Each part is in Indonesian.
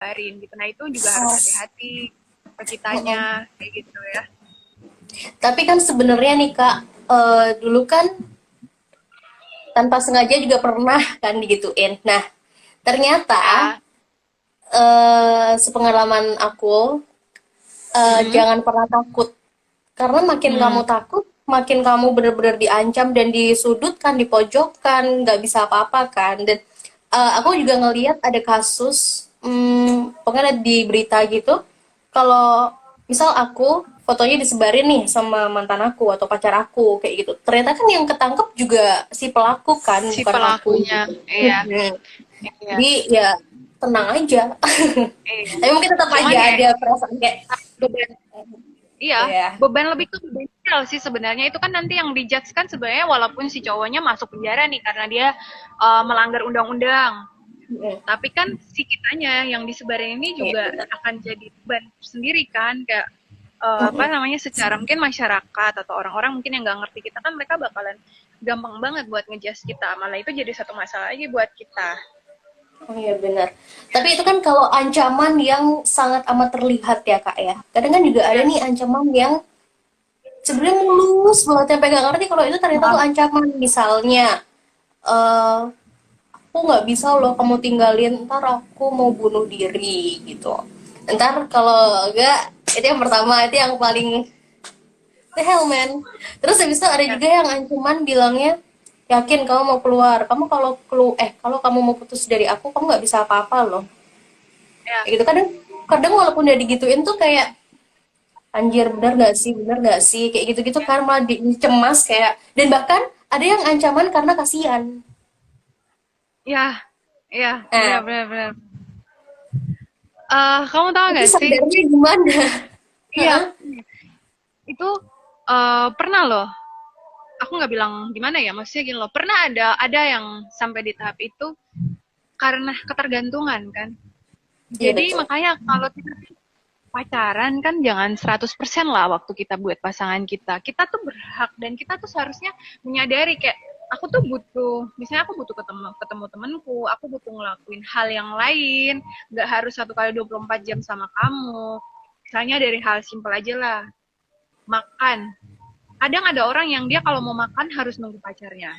disebarin gitu. Nah itu juga harus hati-hati ke kitanya kayak gitu ya. Tapi kan sebenarnya nih Kak, dulu kan tanpa sengaja juga pernah kan digituin. Nah, ternyata Ya. sepengalaman aku, Mm-mm. jangan pernah takut. Karena makin kamu Hmm. takut, makin kamu benar-benar diancam dan disudutkan, dipojokkan, nggak bisa apa-apa kan. Dan aku juga ngeliat ada kasus, pokoknya di berita gitu, kalau misal aku fotonya disebarin nih sama mantan aku atau pacar aku kayak gitu. Ternyata kan yang ketangkep juga si pelaku kan, Si bukan aku pelakunya, gitu. iya, iya, Jadi ya tenang aja. iya. Tapi mungkin tetap Cuman aja ya ada perasaan kayak beban, iya, ya. beban lebih ke beban sosial sih sebenarnya. Itu kan nanti yang dijudge kan sebenarnya walaupun si cowoknya masuk penjara nih karena dia melanggar undang-undang. Tapi kan si kitanya yang disebarin ini Iya juga benar. akan jadi beban sendiri kan, kayak apa namanya, secara mungkin masyarakat atau orang-orang mungkin yang nggak ngerti kita kan mereka bakalan gampang banget buat ngejudge kita, malah itu jadi satu masalah lagi buat kita. Oh iya benar. Tapi itu kan kalau ancaman yang sangat amat terlihat ya Kak ya. Kadang kan juga ada Ya, nih ancaman yang sebenarnya mulus banget sampai nggak ngerti kalau itu ternyata tuh ancaman. Misalnya, eh aku nggak bisa loh kamu tinggalin, ntar aku mau bunuh diri gitu. Ntar kalau enggak, itu yang pertama, itu yang paling the hell man. Terus habis itu ada ya, juga yang ancaman bilangnya, yakin kamu mau keluar, kamu kalau kamu mau putus dari aku, kamu nggak bisa apa-apa loh. ya, Kayak gitu kadang, kadang walaupun udah digituin tuh kayak anjir, bener nggak sih kayak gitu-gitu kan, malah cemas kayak. Dan bahkan ada yang ancaman karena kasihan. ya, ya, Nah, benar-benar. Kamu tahu itu nggak sih? sadarnya gimana? Iya, Heeh. itu pernah loh. Aku nggak bilang gimana ya, maksudnya gini loh. Pernah ada yang sampai di tahap itu karena ketergantungan kan. Iya Jadi betul. makanya kalau kita pacaran kan jangan 100% lah waktu kita buat pasangan kita. Kita tuh berhak dan kita tuh seharusnya menyadari kayak aku tuh butuh, misalnya aku butuh ketemu ketemu temenku, aku butuh ngelakuin hal yang lain, nggak harus 1 kali 24 jam sama kamu. Misalnya dari hal simpel aja lah, makan. Kadang ada orang yang dia kalau mau makan harus nunggu pacarnya.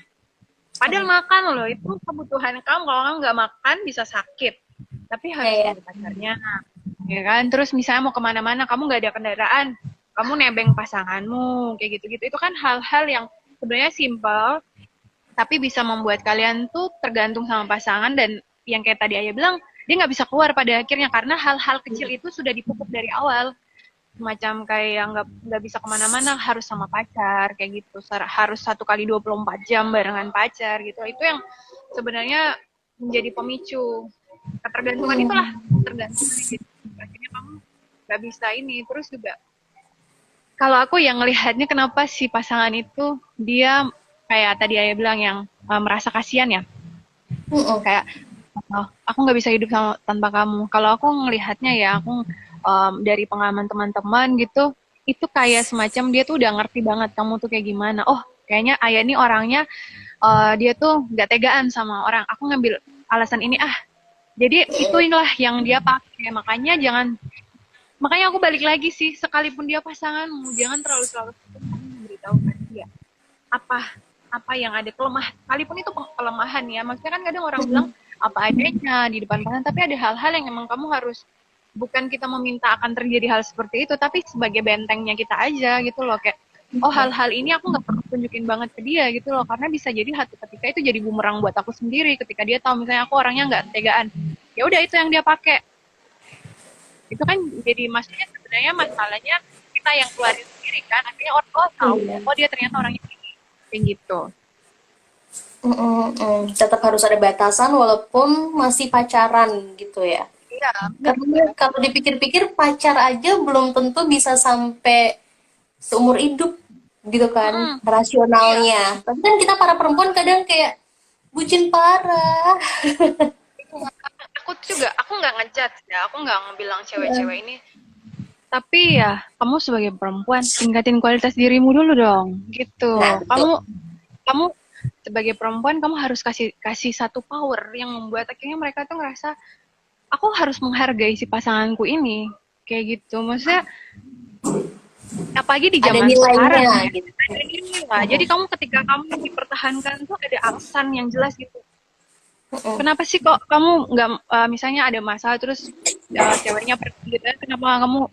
Padahal makan loh, itu kebutuhan kamu. Kalau kamu nggak makan bisa sakit. Tapi harus Kayak nunggu pacarnya. Ya kan? Terus misalnya mau kemana-mana, kamu nggak ada kendaraan. Kamu nebeng pasanganmu. Kayak gitu-gitu. Itu kan hal-hal yang sebenarnya simpel. Tapi bisa membuat kalian tuh tergantung sama pasangan. Dan yang kayak tadi Ayah bilang, dia nggak bisa keluar pada akhirnya. Karena hal-hal kecil itu sudah dipupuk dari awal, macam kayak nggak bisa kemana-mana harus sama pacar kayak gitu, harus 1 kali 24 jam barengan pacar gitu. Itu yang sebenarnya menjadi pemicu ketergantungan, itulah ketergantungan gitu. Akhirnya kamu nggak bisa ini. Terus juga kalau aku yang ngelihatnya kenapa si pasangan itu dia kayak tadi Ayah bilang yang merasa kasihan ya, kayak oh, aku nggak bisa hidup tanpa kamu. Kalau aku ngelihatnya ya, aku dari pengalaman teman-teman gitu, itu kayak semacam dia tuh udah ngerti banget kamu tuh kayak gimana. Oh, kayaknya Ayah ini orangnya dia tuh nggak tegaan sama orang. Aku ngambil alasan ini ah. Jadi itulah yang dia pakai. Makanya jangan, makanya aku balik lagi sih, sekalipun dia pasanganmu, jangan terlalu selalu kamu memberitahukan dia apa apa yang ada kelemah, sekalipun itu kelemahan ya. Maksudnya kan kadang orang bilang apa adanya di depan pasangan, tapi ada hal-hal yang emang kamu harus, bukan kita meminta akan terjadi hal seperti itu, tapi sebagai bentengnya kita aja gitu loh, kayak oh hal-hal ini aku nggak perlu tunjukin banget ke dia gitu loh, karena bisa jadi hati ketika itu jadi bumerang buat aku sendiri ketika dia tahu misalnya aku orangnya nggak tegaan. Ya udah itu yang dia pakai, itu kan jadi maksudnya sebenarnya masalahnya kita yang keluarin sendiri kan, akhirnya orang oh tahu oh dia ternyata orangnya kayak gitu. tetap harus ada batasan walaupun masih pacaran gitu ya. Iya, Karena kalau dipikir-pikir pacar aja belum tentu bisa sampai seumur hidup gitu kan mm, iya. rasionalnya. Tapi kan kita para perempuan kadang kayak bucin parah. Aku juga, aku nggak ngejudge ya, aku nggak ngebilang cewek-cewek ini, tapi ya kamu sebagai perempuan tingkatin kualitas dirimu dulu dong, Nah, gitu. betul. Kamu sebagai perempuan kamu harus kasih kasih satu power yang membuat akhirnya mereka tuh ngerasa aku harus menghargai si pasanganku ini kayak gitu. Maksudnya apalagi di Ada zaman sekarang nilainya ya, gitu. ada ini lah. Jadi kamu ketika kamu dipertahankan tuh ada alasan yang jelas gitu. Kenapa sih kok kamu nggak misalnya ada masalah terus ceweknya pergi gitu kan, kenapa kamu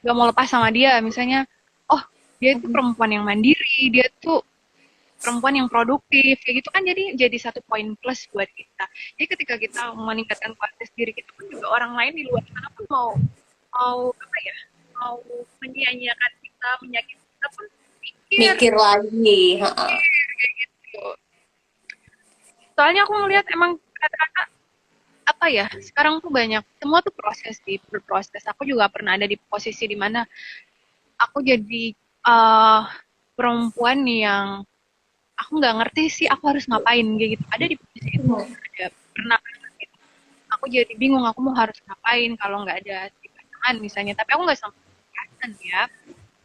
nggak mau lepas sama dia misalnya, oh dia itu perempuan yang mandiri, dia tuh perempuan yang produktif kayak gitu kan, jadi satu poin plus buat kita. Jadi ketika kita meningkatkan kualitas diri kita pun juga orang lain di luar sana pun mau mau apa ya, mau menyia-nyiakan kita, menyakiti kita pun pikir Mikir lagi. Ha-ha. gitu. Soalnya aku melihat emang kata-kata apa ya, sekarang tuh banyak, semua tuh proses sih, berproses. Aku juga pernah ada di posisi dimana aku jadi uh, perempuan yang aku nggak ngerti sih aku harus ngapain kayak gitu. Ada di posisi itu, ada pernah gitu. Aku jadi bingung aku mau harus ngapain kalau nggak ada si pasangan misalnya. Tapi aku nggak sampai pasangan ya,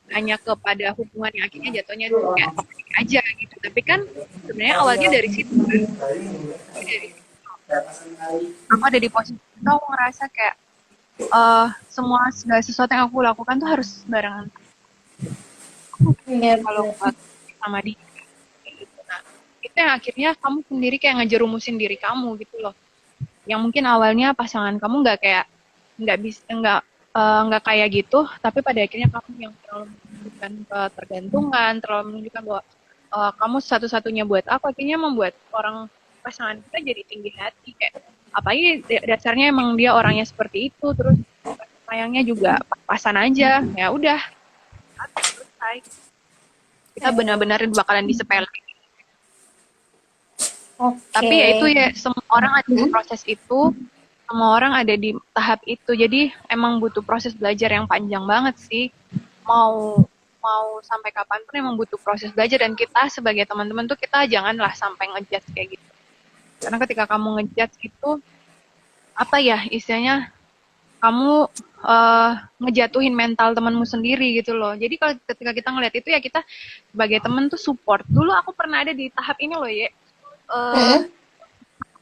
hanya kepada hubungan yang akhirnya jatuhnya kayak toxic aja gitu. Tapi kan sebenarnya awalnya dari situ kan. Dari situ. Aku ada di posisi itu, aku ngerasa kayak semua segala sesuatu yang aku lakukan tuh harus barengan Iya, kalau benar. sama dia gitu. Nah, itu yang akhirnya kamu sendiri kayak ngejerumusin diri kamu gitu loh, yang mungkin awalnya pasangan kamu nggak bisa nggak kayak gitu, tapi pada akhirnya kamu yang terlalu menunjukkan ketergantungan, terlalu menunjukkan bahwa kamu satu-satunya buat aku, akhirnya membuat orang pasangan kita jadi tinggi hati kayak apalagi dasarnya emang dia orangnya seperti itu, terus sayangnya juga pas-pasan aja, ya udah selesai, kita benar-benar bakalan disepele. Tapi Oke. ya itu ya, semua orang ada di Hmm? proses itu, semua orang ada di tahap itu. Jadi emang butuh proses belajar yang panjang banget sih. Mau mau sampai kapanpun emang butuh proses belajar, dan kita sebagai teman-teman tuh kita janganlah sampai ngejudge kayak gitu. Karena ketika kamu ngejudge itu apa ya istilahnya, kamu ngejatuhin mental temanmu sendiri gitu loh. Jadi kalau ketika kita ngeliat itu ya kita sebagai teman tuh support. Dulu aku pernah ada di tahap ini loh ya. Uh, Hmm?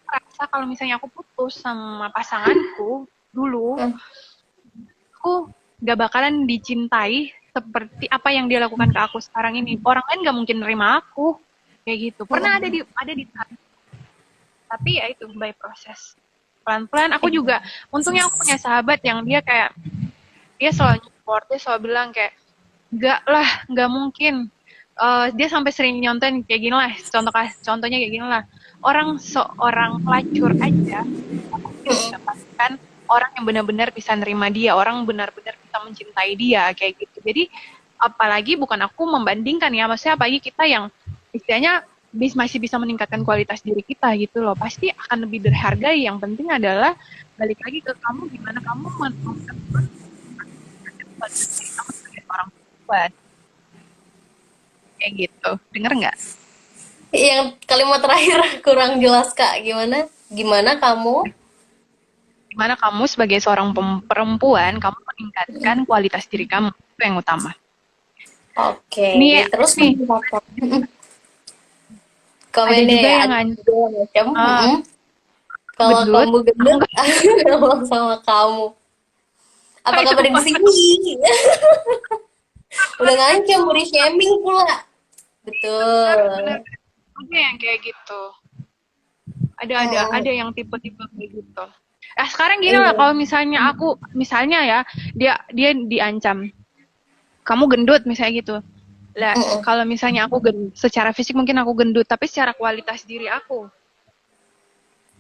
Rasa kalau misalnya aku putus sama pasanganku dulu, Hmm? aku gak bakalan dicintai seperti apa yang dia lakukan ke aku sekarang ini. Orang lain gak mungkin nerima aku kayak gitu. Pernah ada di tahap, tapi ya itu by proses. Pelan-pelan aku juga, untungnya aku punya sahabat yang dia kayak dia selalu support, dia selalu bilang kayak gak lah, gak mungkin. Dia sampai sering nyontain kayak gini lah, contohnya kayak gini lah, orang seorang pelacur aja mungkin mendapatkan orang yang benar-benar bisa nerima dia, orang benar-benar bisa mencintai dia kayak gitu. Jadi apalagi bukan aku membandingkan ya, maksudnya apalagi kita yang istilahnya masih bisa meningkatkan kualitas diri kita gitu loh, pasti akan lebih berhargai. Yang penting adalah balik lagi ke kamu, gimana kamu menentukan kualitas diri kamu sebagai seorang perempuan kayak gitu. Dengar nggak? Yang kalimat terakhir kurang jelas, Kak. Gimana? Gimana kamu? Gimana kamu sebagai seorang perempuan, kamu meningkatkan kualitas diri kamu, itu yang utama. Oke, Nih, terus nih meningkatkan. ada Komennya juga ya, yang ada juga macam. uh, Kalau gendut. kamu Aku gendut, nggak ngomong sama kamu. Apa tahu itu kabar di apa. sini? Udah ngancam, body shaming pula. Benar-benar Betul. ada yang kayak gitu. Ada Mm-mm. yang tipe-tipe kayak gitu. Nah, sekarang gini lah, Iya. kalau misalnya ya, dia diancam, kamu gendut misalnya gitu. Lah, Mm-mm. kalau misalnya aku secara fisik mungkin aku gendut, tapi secara kualitas diri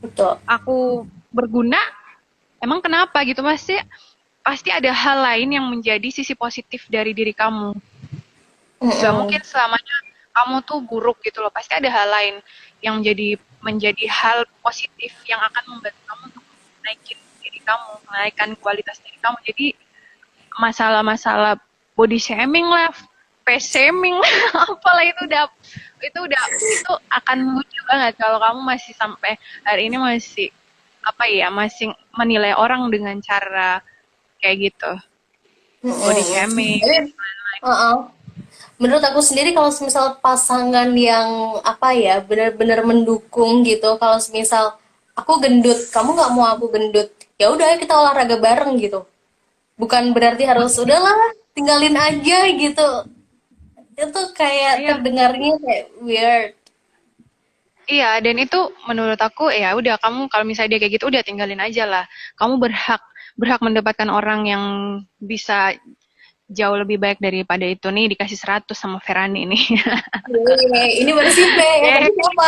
Betul. aku berguna, emang kenapa gitu, pasti pasti ada hal lain yang menjadi sisi positif dari diri kamu. Gak Mm-mm. mungkin selamanya kamu tuh buruk gitu loh, pasti ada hal lain yang menjadi hal positif yang akan membantu kamu untuk naikin diri kamu, menaikkan kualitas diri kamu. Jadi masalah-masalah body shaming lah, face shaming lah, apalah itu akan lucu banget kalau kamu masih sampai hari ini masih apa ya, masih menilai orang dengan cara kayak gitu, body Mm-mm. shaming. Tapi, uh-uh. Menurut aku sendiri kalau misal pasangan yang apa ya benar-benar mendukung gitu, kalau misal aku gendut kamu nggak mau aku gendut, ya udah kita olahraga bareng gitu. Bukan berarti harus udahlah tinggalin aja gitu. Itu kayak Iya. terdengarnya kayak weird. Iya, dan itu menurut aku ya udah kamu kalau misalnya dia kayak gitu udah tinggalin aja lah. Kamu berhak berhak mendapatkan orang yang bisa jauh lebih baik daripada itu nih dikasih 100 sama Ferrani nih. Ini versi B, yang tadi siapa?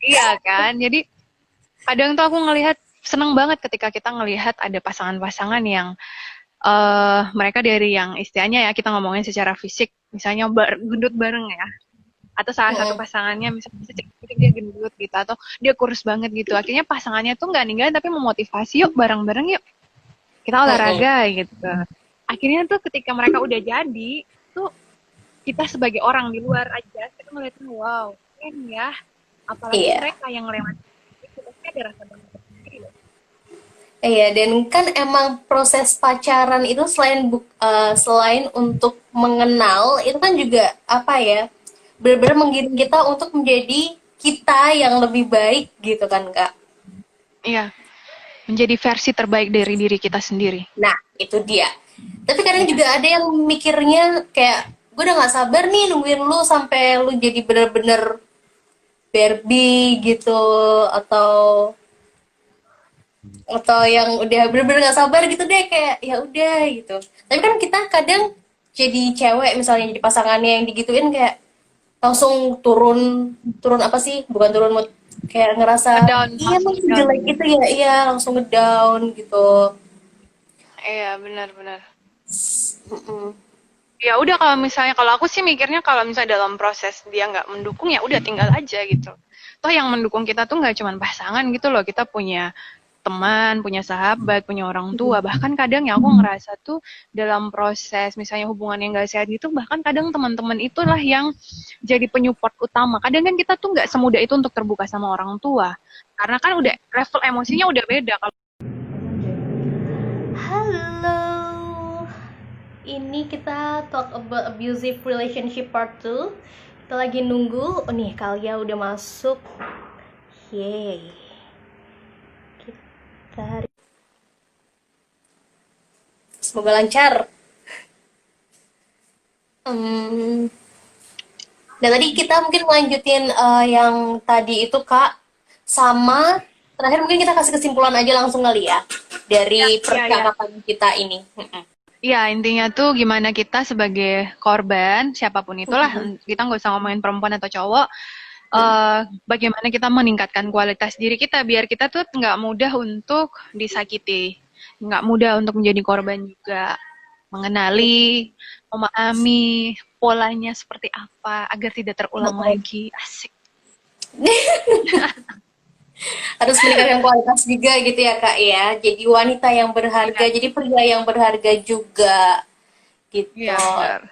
Iya kan? Jadi kadang tuh aku ngelihat seneng banget ketika kita ngelihat ada pasangan-pasangan yang mereka dari yang istilahnya ya kita ngomongin secara fisik, misalnya gendut bareng ya, atau salah satu Mm, pasangannya misalnya dia gendut gitu atau dia kurus banget gitu, akhirnya pasangannya tuh nggak ninggalin tapi memotivasi yuk bareng-bareng yuk kita mm. olahraga gitu. Akhirnya tuh ketika mereka udah jadi tuh kita sebagai orang di luar aja kita ngeliatin wow keren ya, apalagi Iya. mereka yang lewat itu pasti ada rasa bangga sendiri loh. Iya, dan kan emang proses pacaran itu selain untuk mengenal, itu kan juga apa ya, benar-benar menggiring kita untuk menjadi kita yang lebih baik gitu kan, Kak. Iya, menjadi versi terbaik dari diri kita sendiri. Nah, itu dia. Tapi kadang Iya. juga ada yang mikirnya kayak, gue udah gak sabar nih nungguin lu sampai lu jadi bener-bener Barbie gitu, atau yang udah bener-bener gak sabar gitu deh kayak ya udah gitu. Tapi kan kita kadang jadi cewek misalnya jadi pasangannya yang digituin kayak langsung turun turun apa sih, bukan turun mood, kayak ngerasa Ngedown, iya langsung emang ngedown. jelek itu ya, iya langsung ngedown gitu. Iya, benar-benar. Mm-mm. Ya udah kalau misalnya kalau aku sih mikirnya kalau misalnya dalam proses dia nggak mendukung ya udah tinggal aja gitu. Toh yang mendukung kita tuh nggak cuma pasangan gitu loh, kita punya teman, punya sahabat, punya orang tua. Bahkan kadang ya aku ngerasa tuh dalam proses misalnya hubungan yang gak sehat gitu, bahkan kadang teman-teman itulah yang jadi penyupport utama. Kadang kan kita tuh nggak semudah itu untuk terbuka sama orang tua. Karena kan udah level emosinya udah beda. Kalau Halo, ini kita talk about abusive relationship part 2. Kita lagi nunggu, oh nih Kalia udah masuk. Yeay. Kita semoga lancar. Hmm. Dan tadi kita mungkin melanjutin yang tadi itu Kak, sama terakhir mungkin kita kasih kesimpulan aja langsung kali ya ya, dari ya, ya. percakapan kita ini. Ya, intinya tuh gimana kita sebagai korban, siapapun itulah, kita nggak usah ngomongin perempuan atau cowok, bagaimana kita meningkatkan kualitas diri kita, biar kita tuh nggak mudah untuk disakiti, nggak mudah untuk menjadi korban juga, mengenali, memahami polanya seperti apa, agar tidak terulang lagi, asik. Harus meningkatkan kualitas juga gitu ya Kak ya. Jadi wanita yang berharga, Iya, jadi pria yang berharga juga gitu. iya benar.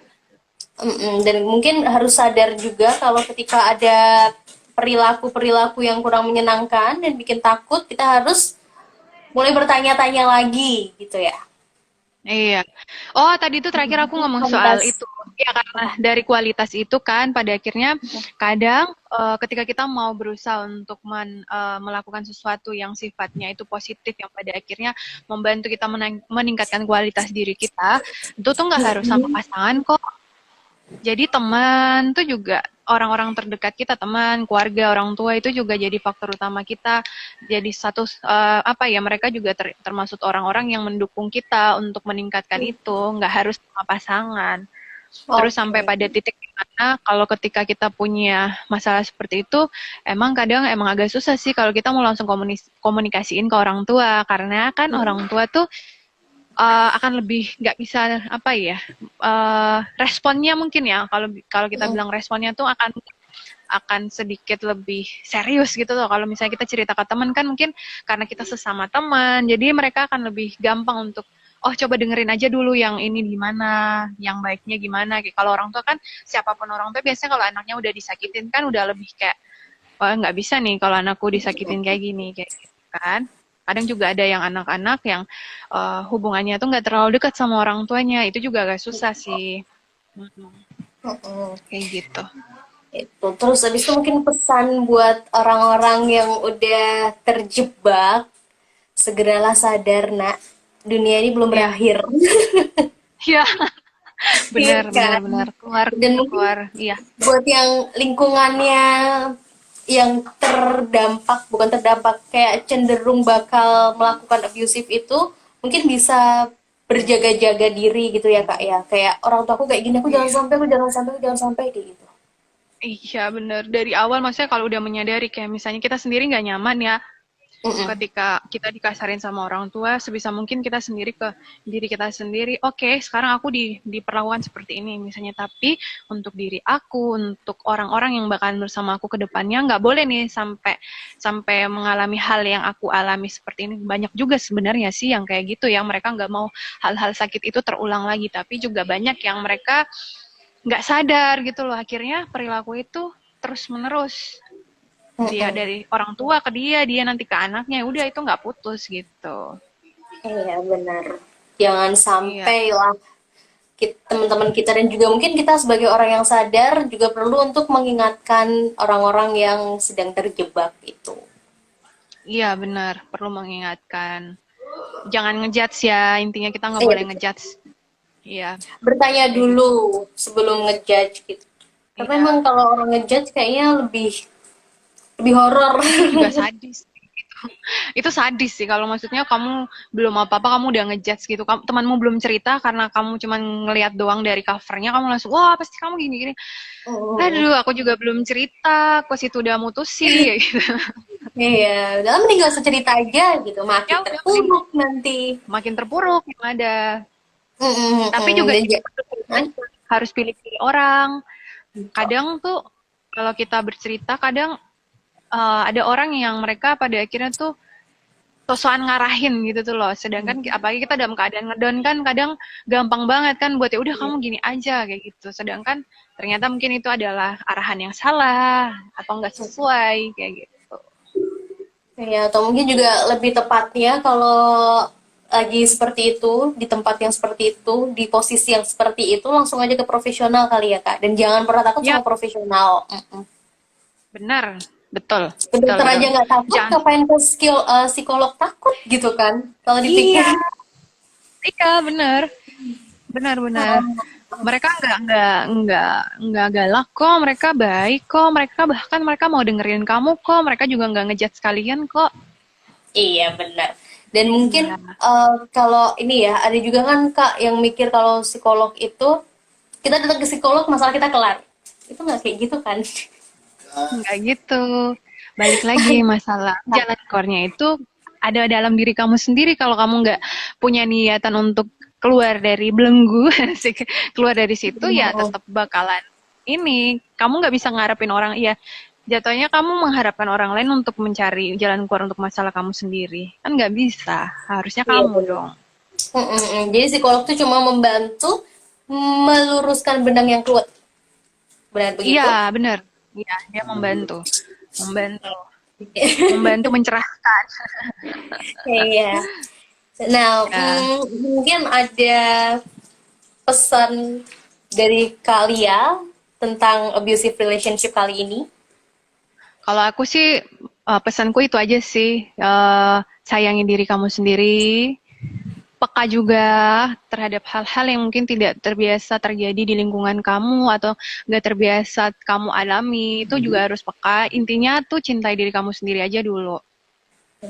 Dan mungkin harus sadar juga kalau ketika ada perilaku-perilaku yang kurang menyenangkan dan bikin takut, kita harus mulai bertanya-tanya lagi gitu ya. Iya. Oh, tadi itu terakhir aku ngomong soal Kualitas. itu. Ya, karena dari kualitas itu kan pada akhirnya kadang ketika kita mau berusaha untuk melakukan sesuatu yang sifatnya itu positif yang pada akhirnya membantu kita meningkatkan kualitas diri kita, itu tuh nggak harus sama pasangan kok. Jadi teman tuh juga orang-orang terdekat kita, teman, keluarga, orang tua itu juga jadi faktor utama kita. Jadi satu apa ya mereka juga termasuk orang-orang yang mendukung kita untuk meningkatkan itu, nggak harus sama pasangan. Terus sampai Oke. pada titik dimana kalau ketika kita punya masalah seperti itu, emang kadang emang agak susah sih kalau kita mau langsung komunikasiin ke orang tua, karena kan orang tua tuh akan lebih nggak bisa apa ya responnya mungkin ya kalau kalau kita bilang responnya tuh akan sedikit lebih serius gitu loh. Kalau misalnya kita cerita ke teman kan mungkin karena kita sesama teman, jadi mereka akan lebih gampang untuk oh coba dengerin aja dulu yang ini gimana, yang baiknya gimana. Kalau orang tua kan siapapun orang tua biasanya kalau anaknya udah disakitin kan udah lebih kayak oh nggak bisa nih kalau anakku disakitin kayak gini kayak gitu kan. Kadang juga ada yang anak-anak yang hubungannya tuh nggak terlalu dekat sama orang tuanya, itu juga agak susah sih. Mm-mm. Kayak gitu. Itu terus habis itu mungkin pesan buat orang-orang yang udah terjebak segeralah sadar, nak. Dunia ini belum Iya, berakhir. iya, Iya benar, benar, kan? benar. Keluar, Dan mungkin keluar. Iya, buat yang lingkungannya yang terdampak, bukan terdampak, kayak cenderung bakal melakukan abusive itu, mungkin bisa berjaga-jaga diri gitu ya kak ya. Kayak orang tua aku kayak gini, iya. aku jangan sampai kayak gitu. Iya, benar. Dari awal, maksudnya kalau udah menyadari, kayak misalnya kita sendiri nggak nyaman ya, Mm-mm. ketika kita dikasarin sama orang tua, sebisa mungkin kita sendiri ke diri kita sendiri, oke, sekarang aku diperlakukan seperti ini misalnya, tapi untuk diri aku, untuk orang-orang yang bakalan bersama aku ke depannya, nggak boleh nih sampai sampai mengalami hal yang aku alami seperti ini. Banyak juga sebenarnya sih yang kayak gitu, yang mereka nggak mau hal-hal sakit itu terulang lagi, tapi juga banyak yang mereka nggak sadar gitu loh, akhirnya perilaku itu terus menerus, dia Mm-mm. dari orang tua ke dia nanti ke anaknya, udah itu nggak putus gitu. Iya benar. Jangan Iya, sampai lah teman-teman kita dan juga mungkin kita sebagai orang yang sadar juga perlu untuk mengingatkan orang-orang yang sedang terjebak itu. iya benar, perlu mengingatkan. Jangan ngejudge ya, intinya kita nggak Iya boleh betul. ngejudge. Iya, Bertanya kayak gitu. dulu sebelum ngejudge gitu. Karena emang Iya, kalau orang ngejudge kayaknya lebih lebih horor. itu juga sadis. Itu sadis sih kalau maksudnya kamu belum apa-apa kamu udah ngejudge gitu. Temanmu belum cerita karena kamu cuma ngelihat doang dari covernya, kamu langsung wah pasti kamu gini-gini. Mm. Aduh, aku juga belum cerita, kok situ udah mutusin kayak gitu. Iya, udah mending gak usah cerita aja gitu, Ya makin udah mending terpuruk nanti. makin terpuruk yang ada. Tapi Mm-mm. juga Dan kan harus pilih-pilih orang. Kadang tuh kalau kita bercerita, kadang ada orang yang mereka pada akhirnya tuh sosokan ngarahin gitu tuh loh. Sedangkan apalagi kita dalam keadaan ngedon kan kadang gampang banget kan buat ya udah kamu gini aja kayak gitu. Sedangkan ternyata mungkin itu adalah arahan yang salah atau nggak sesuai kayak gitu. ya, atau mungkin juga lebih tepatnya kalau lagi seperti itu, di tempat yang seperti itu, di posisi yang seperti itu, langsung aja ke profesional kali ya, Kak. Dan jangan pernah takut Ya, sama profesional. Mm-mm. benar. Betul. Ke Betul, dokter betul. aja nggak takut, Jangan. ngapain ke psikolog takut gitu kan? Kalau dipikir. Iya, iya benar. Benar-benar. Mereka nggak galak kok, mereka baik kok, mereka bahkan mereka mau dengerin kamu kok, mereka juga nggak ngejudge sekalian kok. Iya, benar. Dan mungkin Iya, kalau ini ya, ada juga kan Kak yang mikir kalau psikolog itu, kita datang ke psikolog, masalah kita kelar. Itu nggak kayak gitu kan? nggak gitu. Balik lagi masalah jalan keluarnya itu ada dalam diri kamu sendiri. Kalau kamu nggak punya niatan untuk keluar dari belenggu, keluar dari situ ya Mm. tetap bakalan ini. Kamu nggak bisa ngarepin orang, ya jatuhnya kamu mengharapkan orang lain untuk mencari jalan keluar untuk masalah kamu sendiri. Kan nggak bisa, harusnya Iya, kamu benar. dong. Jadi psikolog tuh cuma membantu meluruskan benang yang keluar. Benar Iya, begitu? benar. Iya, dia membantu. Membantu. Membantu mencerahkan. Iya. Nah, Ya. mungkin ada pesan dari Kak tentang abusive relationship kali ini. Kalau aku sih pesanku itu aja sih. Sayangi diri kamu sendiri, peka juga terhadap hal-hal yang mungkin tidak terbiasa terjadi di lingkungan kamu atau nggak terbiasa kamu alami. Itu juga harus peka. Intinya tuh cintai diri kamu sendiri aja dulu.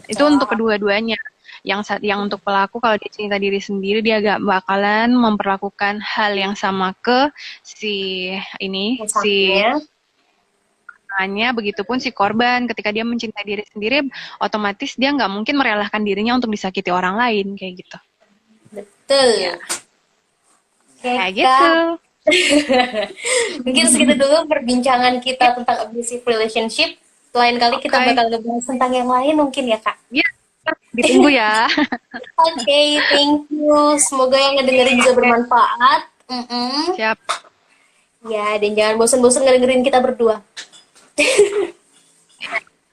Itu untuk Betul. kedua-duanya. Yang untuk pelaku kalau dia cinta diri sendiri dia gak bakalan memperlakukan hal yang sama ke si si Misalnya, hanya begitupun si korban ketika dia mencintai diri sendiri otomatis dia nggak mungkin merelakan dirinya untuk disakiti orang lain kayak gitu ya betul. Oke, kayak gitu. Kak. Mungkin segitu dulu perbincangan Ya, kita tentang abusive relationship. Lain kali kita oke, bakal ngebahas tentang yang lain mungkin ya, Kak. ya ditunggu ya. Oke, thank you. Semoga yang ngedengerin juga bermanfaat. Siap. Ya, dan jangan bosan-bosan ngedengerin kita berdua.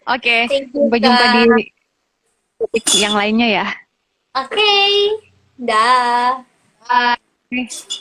Oke, Thank you, sampai jumpa di Kak. topik yang lainnya ya. Oke, dah. Bye.